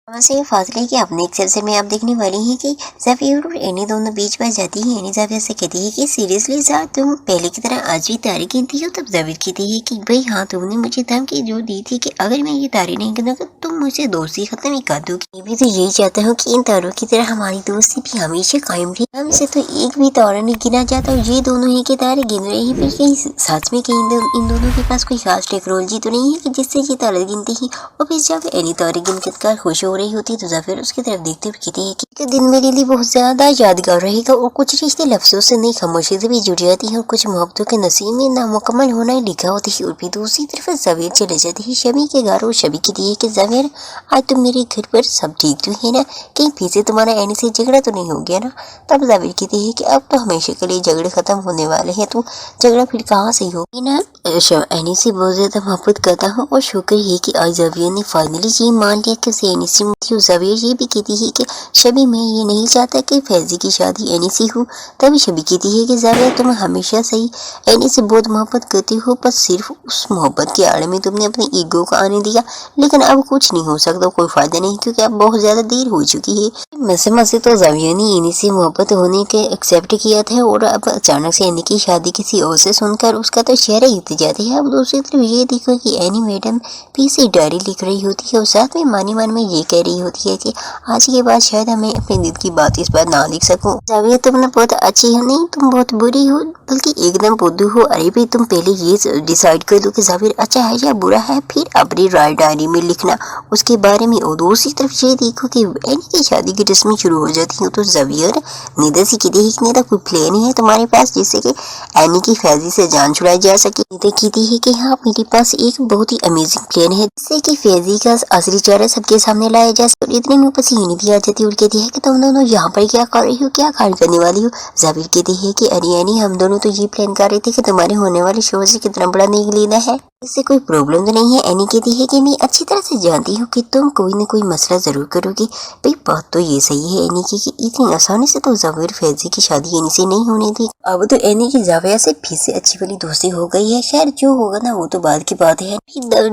से फासले के अपने एक सिलसिले में आप देखने वाली हैं कि ज़ावियर और एनी दोनों बीच में जाती है। एनी ज़ावियर से कहती है कि सीरियसली ज़ार तुम पहले की तरह आज भी तारी गिनती हो। तब ज़ावियर कहती है कि भाई हाँ, तुमने मुझे धमकी जो दी थी कि अगर मैं ये तारी नहीं गिनूंगा तुम मुझे दोस्ती खत्म ही कर दोगी। मैं भी तो यही चाहता हूँ कि इन तारों की तरह हमारी दोस्ती भी हमेशा कायम रहे। हमसे तो एक भी तारा नहीं गिना जाता और ये दोनों ही के तारे गिन रहे हैं। फिर कहीं सच में कहीं इन दोनों के पास कोई खास टेक्नोलॉजी तो नहीं है कि जिससे ये तारे गिनती ही। और फिर जब एनी तारे गिनकर खुश हो रही होती तो ज़ावियर उसकी तरफ देखते हुए कहती है कि दिन मेरे लिए बहुत ज्यादा यादगार रहेगा और कुछ रिश्ते लफ्जों से नहीं खामोशी से भी जुड़ जाती है और कुछ मोहब्बतों के नसीब में नामुकम्मल होना ही लिखा होती है। और भी दूसरी तरफ ज़ावियर चले जाती है शमी के घर और शमी कहती है कि ज़ावियर आज तुम मेरे घर पर सब ठीक तो है ना, कहीं फिर से तुम्हारा एनी से झगड़ा तो नहीं हो गया ना। तब ज़ावियर कहती है कि अब तो हमेशा के लिए झगड़े खत्म होने वाले हैं, तो झगड़ा फिर कहाँ से होगी ना। एनी से बहुत ज्यादा मोहब्बत करता हूँ और शुक्र है कि आज ज़ावियर ने फाइनली ये मान लिया कि उसे एनी से मुक्ति। ज़ावियर ये भी कहती है कि शबी मैं ये नहीं चाहता कि फैजी की शादी एनी से हो। तभी शबी कहती है कि ज़ावियर तुम हमेशा से ही एनी से बहुत मोहब्बत करती हो, पर सिर्फ उस मोहब्बत के आड़ में तुमने अपने ईगो को आने दिया। लेकिन अब कुछ नहीं हो सकता, कोई फायदा नहीं, क्योंकि अब बहुत ज्यादा देर हो चुकी है। मसे तो ज़ावियर ने एनी से मोहब्बत होने के एक्सेप्ट किया था और अब अचानक से एनी की शादी किसी और से सुनकर उसका तो चेहरा ही उतर जाता है। अब दूसरी तरफ ये देखो कि एनी मैडम पीछे डायरी लिख रही होती है और साथ में मन में ये कह रही होती है कि आज के बाद शायद हमें अपने दिल की बात इस बार ना लिख सकूं। ज़ावियर तुम बहुत अच्छी हो, नहीं तुम बहुत बुरी हो, बल्कि एकदम बुद्धू हो। अरे भाई तुम पहले ये डिसाइड कर लो कि ज़ावियर अच्छा है या बुरा है, फिर अपनी राय डायरी में लिखना उसके बारे में। और दूसरी तरफ ये देखो कि एनी की शादी की रस्में शुरू हो जाती हैं। तो ज़ावियर निदा सी कहती है कि मेरा कोई प्लान है तुम्हारे पास जिससे कि एनी की फैजी से जान छुड़ाई जा सके। निदा कहती है कि हाँ, मेरे पास एक बहुत ही अमेजिंग प्लान है जिससे कि फैजी का असली चेहरा सबके सामने लाया जा सके। और इतने में पसीने भी आ जाती है और कहती है कि तुम दोनों यहाँ पर क्या कर रही हो, क्या खान करने वाली हो। ज़ावियर कहती है कि अरे एनी हम दोनों तो ये प्लान कर रहे थे कि तुम्हारे होने वाले शो से कितना बड़ा नहीं लेना है, इससे कोई प्रॉब्लम तो नहीं है। एनी कहती है कि मैं अच्छी तरह से जानती हूँ कि तुम कोई न कोई मसला जरूर करोगी। भाई बात तो ये सही है एनी की कि इतनी आसानी से तो ज़ावियर फैजी की शादी एनी से नहीं होने दी। अब तो एनी की ज़ावियर से फिर से अच्छी वाली दोस्ती हो गई है। खैर जो होगा ना वो तो बाद की बात है।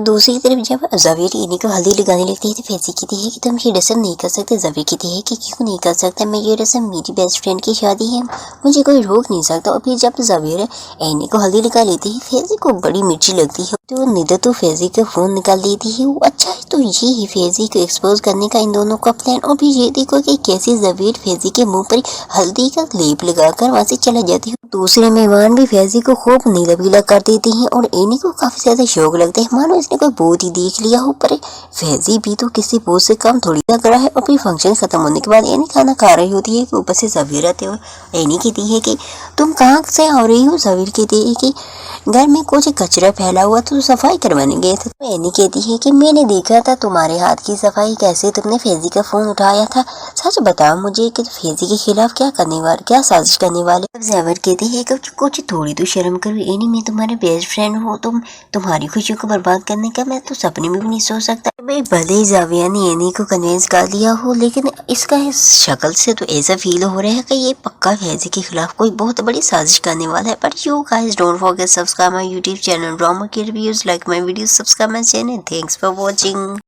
दूसरी तरफ जब ज़ावियर एनी को हल्दी लगाने लगती है तो फैजी कहती है कि तुम ये रस्म नहीं कर सकते। ज़ावियर कहती है कि क्यों नहीं कर सकता, मैं ये रस्म मेरी बेस्ट फ्रेंड की शादी है, मुझे कोई रोक नहीं सकता। और फिर जब ज़ावियर एनी को हल्दी लगा लेती है फैजी को बड़ी मिर्ची लगती है तो निदा तो फैजी का फोन निकाल देती है। वो अच्छा है तो ये है फैजी को एक्सपोज करने का इन दोनों का प्लान। और फिर ये देखो कि कैसे ज़ावियर फैजी के मुंह पर हल्दी का लेप लगाकर वहां से चला जाती है। दूसरे मेहमान भी फैजी को खूब नीला पीला कर देते हैं और एनी को काफी ज्यादा शौक लगता है, मानो इसने कोई भूत ही देख लिया हो। पर फैजी भी तो किसी भूत से कम थोड़ी लग रहा है। और फिर फंक्शन खत्म होने के बाद एनी खाना खा रही होती है कि ऊपर से ज़ावियर आते हुए एनी कहती है कि तुम कहाँ से आ रही हो। ज़ावियर कहती है कि घर में कुछ कचरा फैला हुआ तो सफाई करवाने गए थे। तो एनी कहती है कि मैंने देखा था तुम्हारे हाथ की सफाई, कैसे तुमने फैजी का फोन उठाया था, सच बताओ मुझे कि फैजी के खिलाफ क्या साजिश करने वाले। ज़ावियर कहती है कि कुछ थोड़ी तो शर्म करो एनी, मैं तुम्हारे बेस्ट फ्रेंड हूँ, तुम्हारी खुशियों को बर्बाद करने का मैं तो सपने में भी नहीं सोच सकता। भाई भले ही ज़ावियर ने एनी को कन्विंस कर लिया हो, लेकिन इसका शक्ल से तो ऐसा फील हो रहा है कि ये पक्का फैजी के खिलाफ कोई बहुत बड़ी साजिश करने वाला है। But you guys don't forget subscribe my YouTube channel, drama की reviews, like my videos, subscribe my channel. Thanks for watching.